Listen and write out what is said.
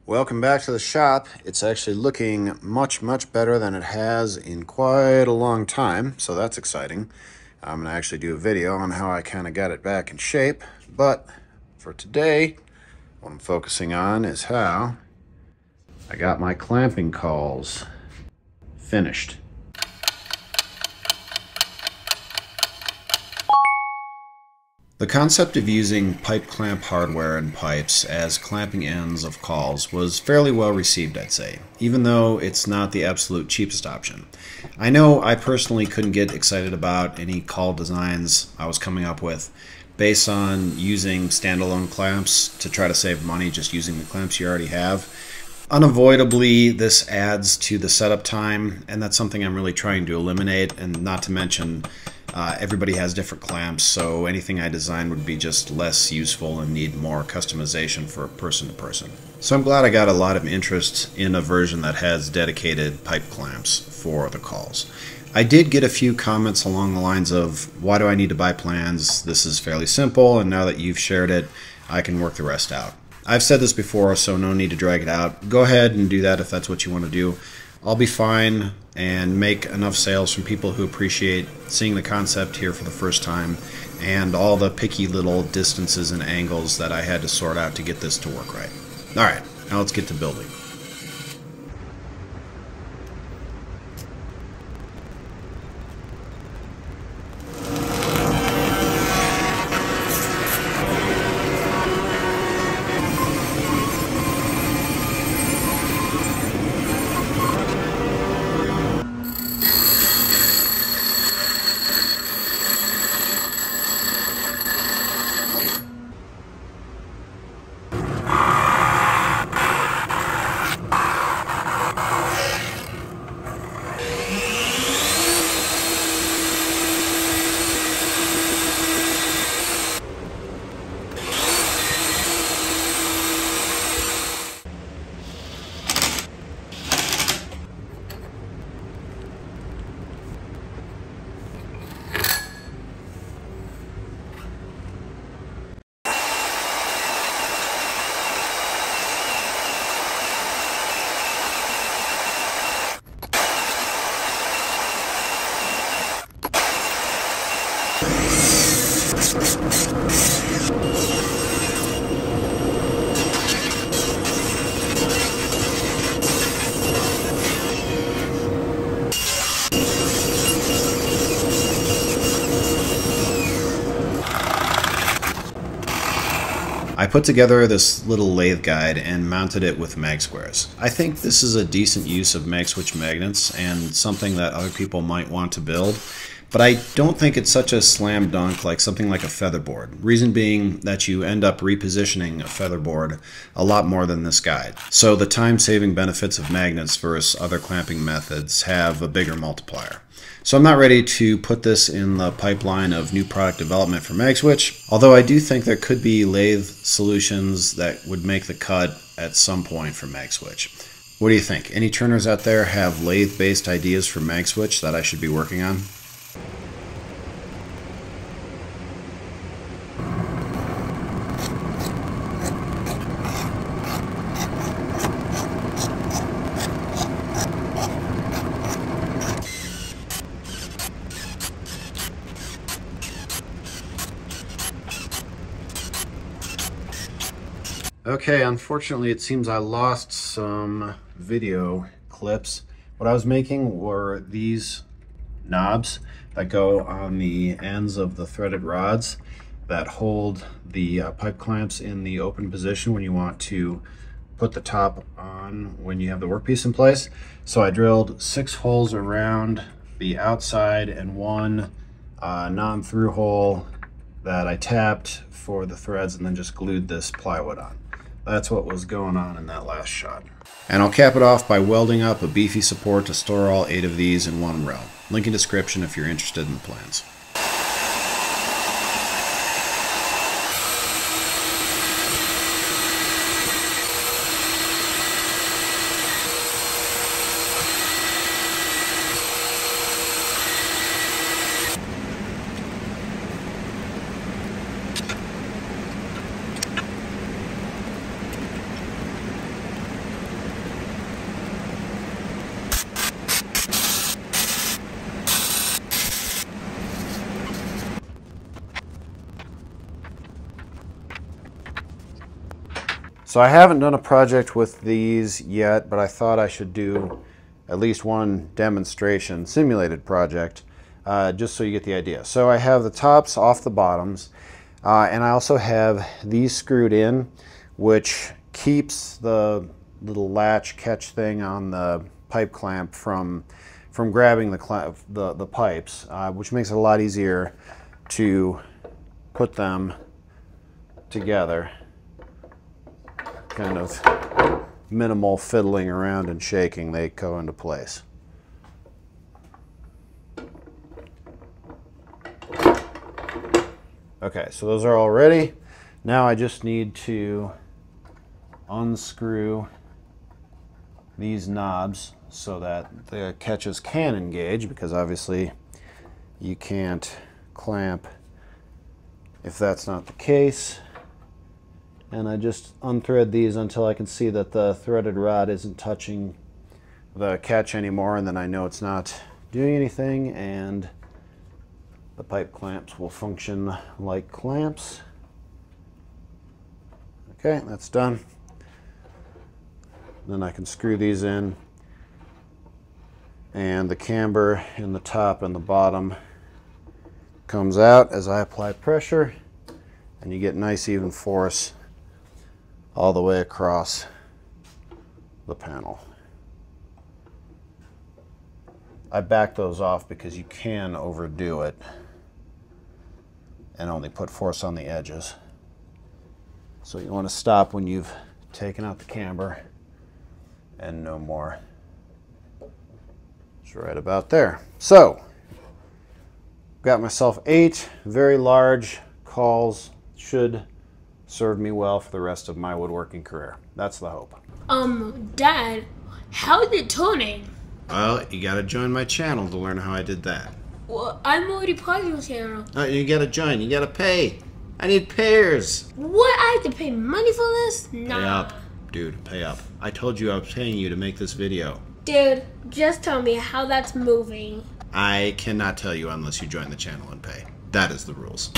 Welcome back to the shop. It's actually looking much better than it has in quite a long time, so that's exciting. I'm going to actually do a video on how I kind of got it back in shape, but for today, what I'm focusing on is how I got my clamping cauls finished. The concept of using pipe clamp hardware and pipes as clamping ends of cauls was fairly well received, I'd say, even though it's not the absolute cheapest option. I know I personally couldn't get excited about any caul designs I was coming up with based on using standalone clamps to try to save money just using the clamps you already have. Unavoidably, this adds to the setup time, and that's something I'm really trying to eliminate, and not to mention everybody has different clamps, so anything I design would be just less useful and need more customization for person to person. So I'm glad I got a lot of interest in a version that has dedicated pipe clamps for the cauls. I did get a few comments along the lines of, why do I need to buy plans? This is fairly simple, and now that you've shared it, I can work the rest out. I've said this before, so no need to drag it out. Go ahead and do that if that's what you want to do. I'll be fine and make enough sales from people who appreciate seeing the concept here for the first time and all the picky little distances and angles that I had to sort out to get this to work right. Alright, now let's get to building. I put together this little lathe guide and mounted it with mag squares. I think this is a decent use of mag switch magnets and something that other people might want to build, but I don't think it's such a slam dunk like something like a featherboard. Reason being that you end up repositioning a featherboard a lot more than this guide. So the time-saving benefits of magnets versus other clamping methods have a bigger multiplier. So I'm not ready to put this in the pipeline of new product development for MagSwitch, although I do think there could be lathe solutions that would make the cut at some point for MagSwitch. What do you think? Any turners out there have lathe-based ideas for MagSwitch that I should be working on? Okay, unfortunately it seems I lost some video clips. What I was making were these knobs that go on the ends of the threaded rods that hold the pipe clamps in the open position when you want to put the top on when you have the workpiece in place. So I drilled 6 holes around the outside and one non-through hole that I tapped for the threads and then just glued this plywood on. That's what was going on in that last shot. And I'll cap it off by welding up a beefy support to store all 8 of these in one row. Link in description if you're interested in the plans. So I haven't done a project with these yet, but I thought I should do at least one demonstration, simulated project, just so you get the idea. So I have the tops off the bottoms, and I also have these screwed in, which keeps the little latch catch thing on the pipe clamp from grabbing the pipes, which makes it a lot easier to put them together. Kind of minimal fiddling around and shaking, they go into place. Okay, so those are all ready. Now I just need to unscrew these knobs so that the catches can engage, because obviously you can't clamp if that's not the case. And I just unthread these until I can see that the threaded rod isn't touching the catch anymore, and then I know it's not doing anything, and the pipe clamps will function like clamps. Okay, that's done. Then I can screw these in, and the camber in the top and the bottom comes out as I apply pressure, and you get nice even force all the way across the panel. I back those off because you can overdo it and only put force on the edges. So you want to stop when you've taken out the camber and no more. It's right about there. So, got myself 8 very large Cauls. Should serve me well for the rest of my woodworking career. That's the hope. Dad, how is it turning? Well, you gotta join my channel to learn how I did that. Well, I'm already part of your channel. You gotta join, you gotta pay. I need payers. What? I have to pay money for this? Nah. Pay up, dude, pay up. I told you I was paying you to make this video. Dude, just tell me how that's moving. I cannot tell you unless you join the channel and pay. That is the rules.